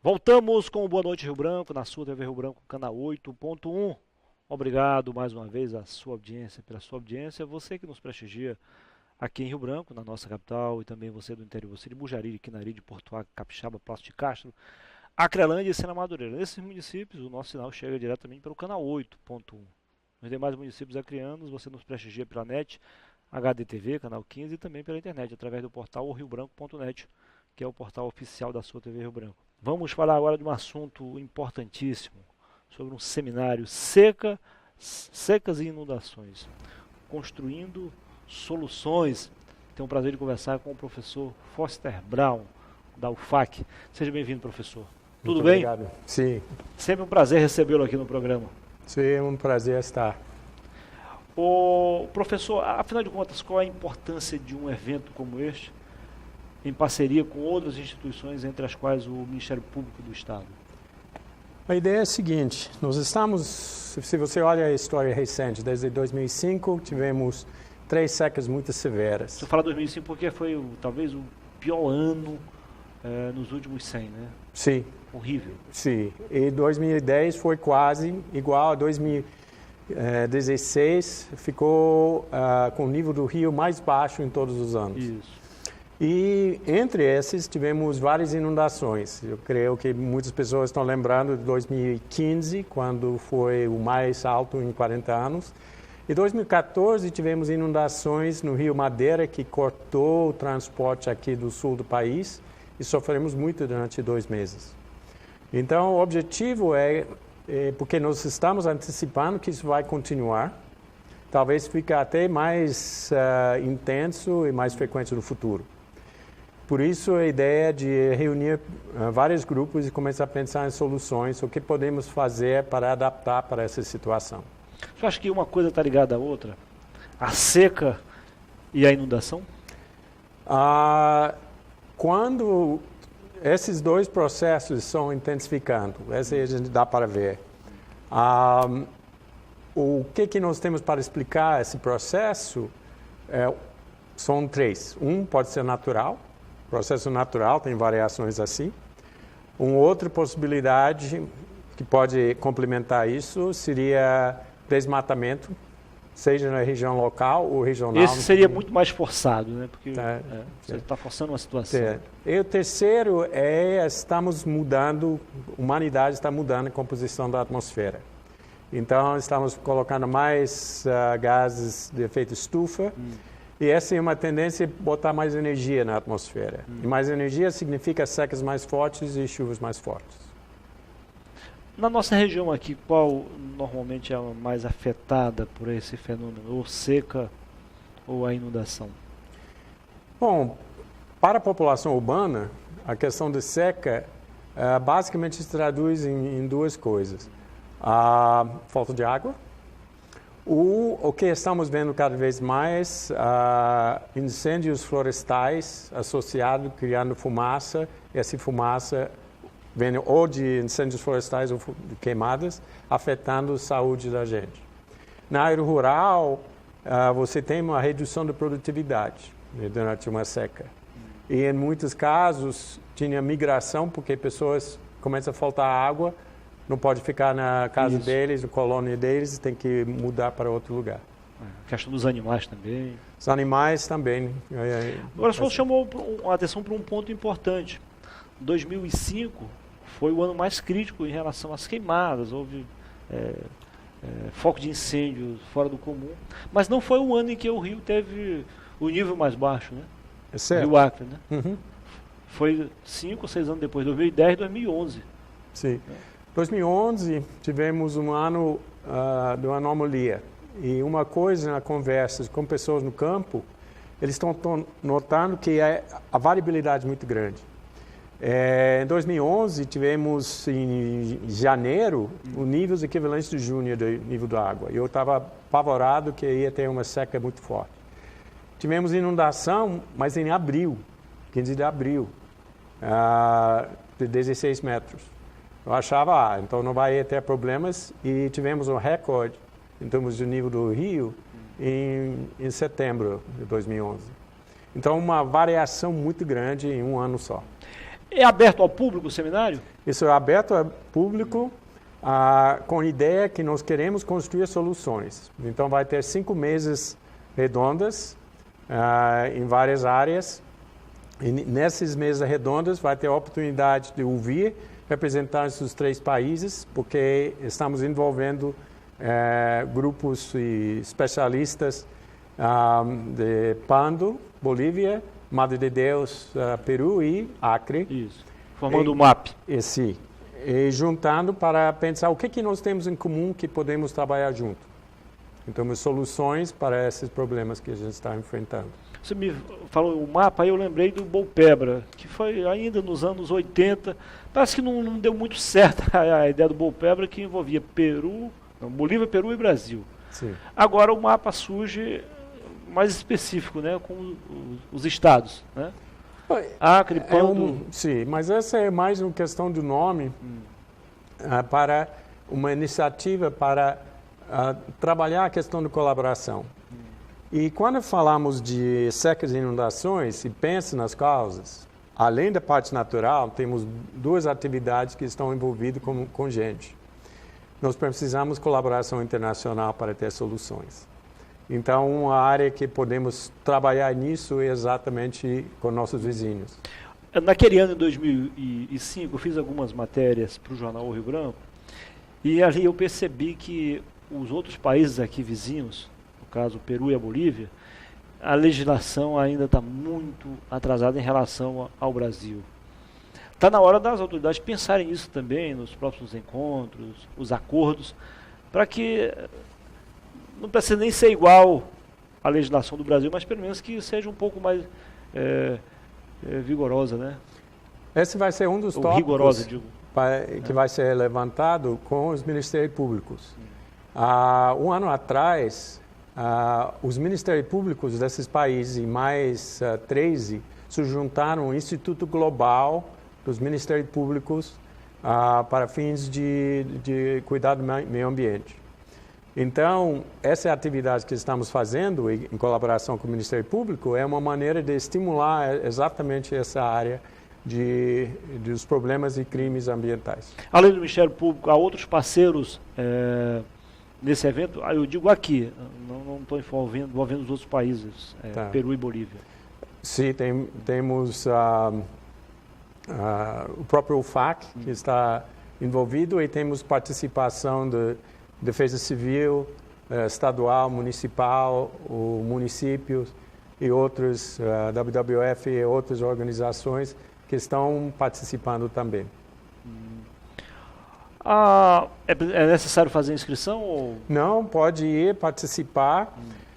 Voltamos com o Boa Noite Rio Branco, na sua TV Rio Branco, canal 8.1. Obrigado mais uma vez à sua audiência, pela sua audiência. Você que nos prestigia aqui em Rio Branco, na nossa capital, e também você do interior, você de Bujari, Quinari, de Porto Alegre, Capixaba, Passo de Castro, Acrelândia e Sena Madureira. Nesses municípios, o nosso sinal chega diretamente pelo canal 8.1. Nos demais municípios acrianos, você nos prestigia pela NET, HDTV, canal 15, e também pela internet, através do portal riobranco.net, que é o portal oficial da sua TV Rio Branco. Vamos falar agora de um assunto importantíssimo, sobre um seminário secas e inundações, construindo soluções. Tenho o prazer de conversar com o professor Foster Brown, da UFAC. Seja bem-vindo, professor. Tudo bem? Obrigado. Sim. Sempre um prazer recebê-lo aqui no programa. Sim, é um prazer estar. O professor, afinal de contas, qual é a importância de um evento como este, em parceria com outras instituições, entre as quais o Ministério Público do Estado? A ideia é a seguinte, nós estamos, se você olha a história recente, desde 2005 tivemos 3 secas muito severas. Você fala 2005 porque foi talvez o pior ano nos últimos 100, né? Sim. Horrível. Sim, e 2010 foi quase igual a 2016, ficou com o nível do rio mais baixo em todos os anos. Isso. E entre esses tivemos várias inundações. Eu creio que muitas pessoas estão lembrando de 2015, quando foi o mais alto em 40 anos. Em 2014 tivemos inundações no Rio Madeira, que cortou o transporte aqui do sul do país e sofremos muito durante 2 meses. Então o objetivo é porque nós estamos antecipando que isso vai continuar, talvez fique até mais intenso e mais frequente no futuro. Por isso, a ideia de reunir vários grupos e começar a pensar em soluções, o que podemos fazer para adaptar para essa situação. Você acha que uma coisa está ligada à outra? A seca e a inundação? Quando esses 2 processos estão intensificando, essa a gente dá para ver. O que nós temos para explicar esse processo são 3. Um pode ser natural. Processo natural, tem variações assim. Uma outra possibilidade que pode complementar isso seria desmatamento, seja na região local ou regional. Esse seria muito mais forçado, né? Porque você está forçando uma situação. E o terceiro estamos mudando, a humanidade está mudando a composição da atmosfera. Então, estamos colocando mais gases de efeito estufa. E essa é uma tendência a botar mais energia na atmosfera. E mais energia significa secas mais fortes e chuvas mais fortes. Na nossa região aqui, qual normalmente é a mais afetada por esse fenômeno? Ou seca ou a inundação? Bom, para a população urbana, a questão de seca basicamente se traduz em 2 coisas. A falta de água. O que estamos vendo cada vez mais, incêndios florestais associados, criando fumaça, e essa fumaça vem ou de incêndios florestais ou de queimadas, afetando a saúde da gente. Na área rural, você tem uma redução da produtividade, né, durante uma seca. E em muitos casos, tinha migração, porque pessoas começam a faltar água, não pode ficar na casa deles, na colônia deles, tem que mudar para outro lugar. A questão dos animais também. Os animais também. Agora, só chamou a atenção para um ponto importante. 2005 foi o ano mais crítico em relação às queimadas, houve foco de incêndio fora do comum, mas não foi o ano em que o rio teve o nível mais baixo, né? É certo. Rio Acre, né? Uhum. Foi 5 ou 6 anos depois, 2010 e 2011. Sim. 2011 tivemos um ano de uma anomalia. E uma coisa na conversa com pessoas no campo, eles estão notando que a variabilidade é muito grande. Em 2011 tivemos em janeiro níveis equivalentes de junho do nível da água. Eu estava apavorado que ia ter uma seca muito forte. Tivemos inundação, mas em abril, 15 de abril, de 16 metros. Eu achava, então não vai ter problemas, e tivemos um recorde em termos do nível do rio em setembro de 2011. Então, uma variação muito grande em um ano só. É aberto ao público o seminário? Isso é aberto ao público, com a ideia que nós queremos construir soluções. Então, vai ter 5 mesas redondas em várias áreas. E nessas mesas redondas vai ter a oportunidade de ouvir representantes dos 3 países, porque estamos envolvendo grupos e especialistas de Pando, Bolívia, Madre de Deus, Peru e Acre. Isso. Formando o MAP. Sim. E juntando para pensar o que nós temos em comum que podemos trabalhar junto. Então, soluções para esses problemas que a gente está enfrentando. Você me falou o mapa, aí eu lembrei do Bolpebra, que foi ainda nos anos 80. Parece que não deu muito certo a ideia do Bolpebra, que envolvia Bolívia, Peru e Brasil. Sim. Agora o mapa surge mais específico, né, com os estados, né? Acre, Pando... sim, mas essa é mais uma questão do nome para uma iniciativa para trabalhar a questão de colaboração. E quando falamos de secas e inundações, e pensa nas causas, além da parte natural, temos 2 atividades que estão envolvidas com gente. Nós precisamos de colaboração internacional para ter soluções. Então, a área que podemos trabalhar nisso é exatamente com nossos vizinhos. Naquele ano, em 2005, eu fiz algumas matérias para o jornal O Rio Branco, e ali eu percebi que os outros países aqui vizinhos, no caso o Peru e a Bolívia, a legislação ainda está muito atrasada em relação ao Brasil. Está na hora das autoridades pensarem nisso também, nos próximos encontros, os acordos, para que não precisa nem ser igual à legislação do Brasil, mas pelo menos que seja um pouco mais vigorosa, né? Esse vai ser um dos tópicos rigorosa, digo. Que vai ser levantado com os ministérios públicos. Um ano atrás, os ministérios públicos desses países, e mais 13, se juntaram ao Instituto Global dos Ministérios Públicos para fins de cuidar do meio ambiente. Então, essa atividade que estamos fazendo, em colaboração com o Ministério Público, é uma maneira de estimular exatamente essa área dos problemas e crimes ambientais. Além do Ministério Público, há outros parceiros nesse evento? Eu digo aqui, não estou envolvendo os outros países, Peru e Bolívia. Sim, temos o próprio UFAC, que está envolvido, e temos participação de Defesa Civil, estadual, municipal, municípios e outros, WWF e outras organizações que estão participando também. É necessário fazer inscrição? Ou? Não, pode ir participar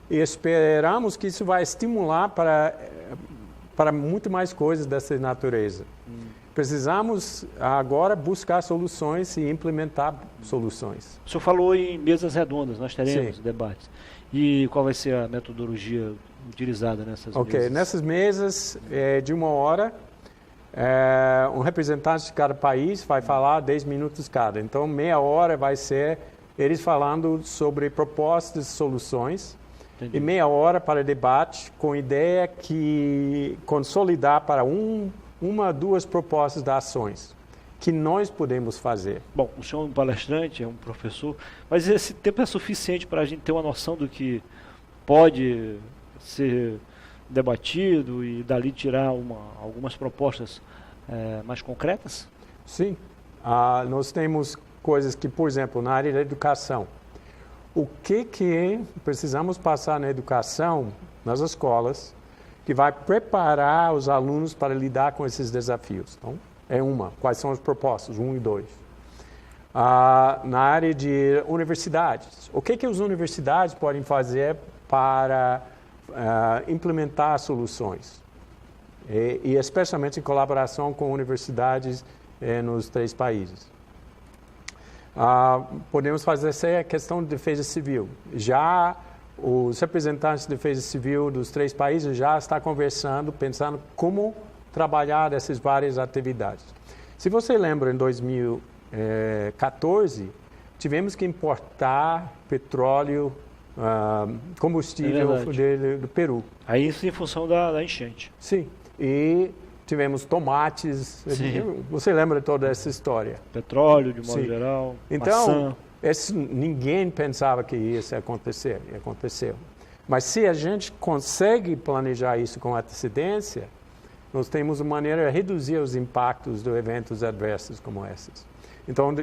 e esperamos que isso vai estimular para muito mais coisas dessa natureza. Precisamos agora buscar soluções e implementar soluções. O senhor falou em mesas redondas, nós teremos debates. E qual vai ser a metodologia utilizada nessas mesas? Nessas mesas, de 1 hora, um representante de cada país vai falar 10 minutos cada. Então, meia hora vai ser eles falando sobre propostas e soluções. Entendi. E meia hora para debate com ideia que consolidar para uma, 2 propostas de ações que nós podemos fazer. Bom, o senhor é um palestrante, é um professor, mas esse tempo é suficiente para a gente ter uma noção do que pode ser debatido e dali tirar algumas propostas mais concretas? Sim. Nós temos coisas que, por exemplo, na área da educação, o que precisamos passar na educação, nas escolas, que vai preparar os alunos para lidar com esses desafios. Então, quais são as propostas, 1 e 2. Na área de universidades, o que as universidades podem fazer para implementar soluções? E especialmente em colaboração com universidades nos 3 países. Podemos fazer essa questão de defesa civil. Já os representantes de defesa civil dos 3 países já estão conversando, pensando como trabalhar essas várias atividades. Se você lembra, em 2014, tivemos que importar petróleo, combustível do Peru. Aí isso em função da enchente. Sim, e tivemos tomates. Sim. Você lembra toda essa história? Petróleo, de modo Sim. geral, Então, maçã. ninguém pensava que isso ia acontecer, e aconteceu. Mas se a gente consegue planejar isso com antecedência, nós temos uma maneira de reduzir os impactos de eventos adversos como esses. Então,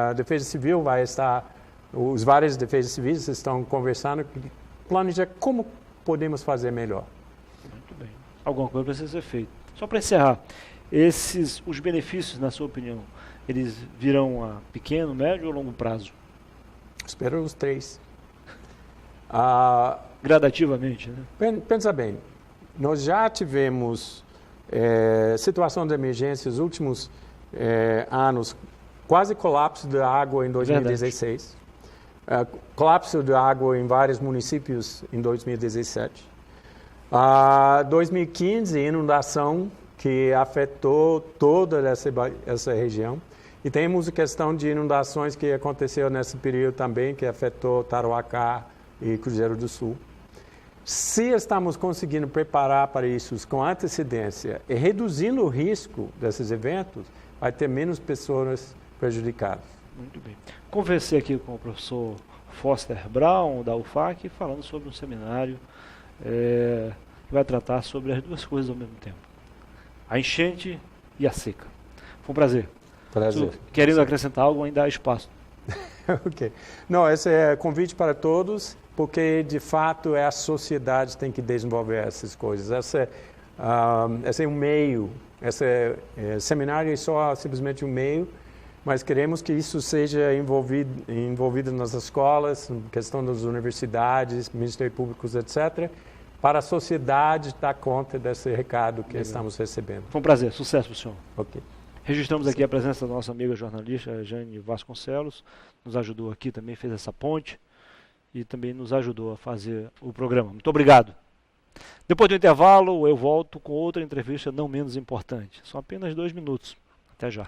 a Defesa Civil vai estar, os vários defesas civis estão conversando, planejar como podemos fazer melhor. Muito bem. Alguma coisa precisa ser feita. Só para encerrar, os benefícios, na sua opinião, eles virão a pequeno, médio ou longo prazo? Espero os 3. Gradativamente, né? Pensa bem, nós já tivemos situação de emergência nos últimos anos, quase colapso da água em 2016, colapso da água em vários municípios em 2017, 2015, inundação que afetou toda essa região, e temos a questão de inundações que aconteceu nesse período também, que afetou Tarauacá e Cruzeiro do Sul. Se estamos conseguindo preparar para isso com antecedência e reduzindo o risco desses eventos, vai ter menos pessoas prejudicadas. Muito bem. Conversei aqui com o professor Foster Brown, da UFAC, falando sobre um seminário que vai tratar sobre as duas coisas ao mesmo tempo. A enchente e a seca. Foi um prazer. Prazer. Querendo acrescentar algo, ainda há espaço. Ok. Não, esse é convite para todos, porque de fato a sociedade que tem que desenvolver essas coisas. Esse é um meio, esse seminário é só simplesmente um meio, mas queremos que isso seja envolvido nas escolas, na questão das universidades, ministérios públicos, etc., para a sociedade dar conta desse recado que estamos recebendo. Foi um prazer. Sucesso para o senhor. Ok. Registramos aqui a presença da nossa amiga jornalista, Jane Vasconcelos, nos ajudou aqui também, fez essa ponte e também nos ajudou a fazer o programa. Muito obrigado. Depois do intervalo, eu volto com outra entrevista não menos importante. São apenas 2 minutos. Até já.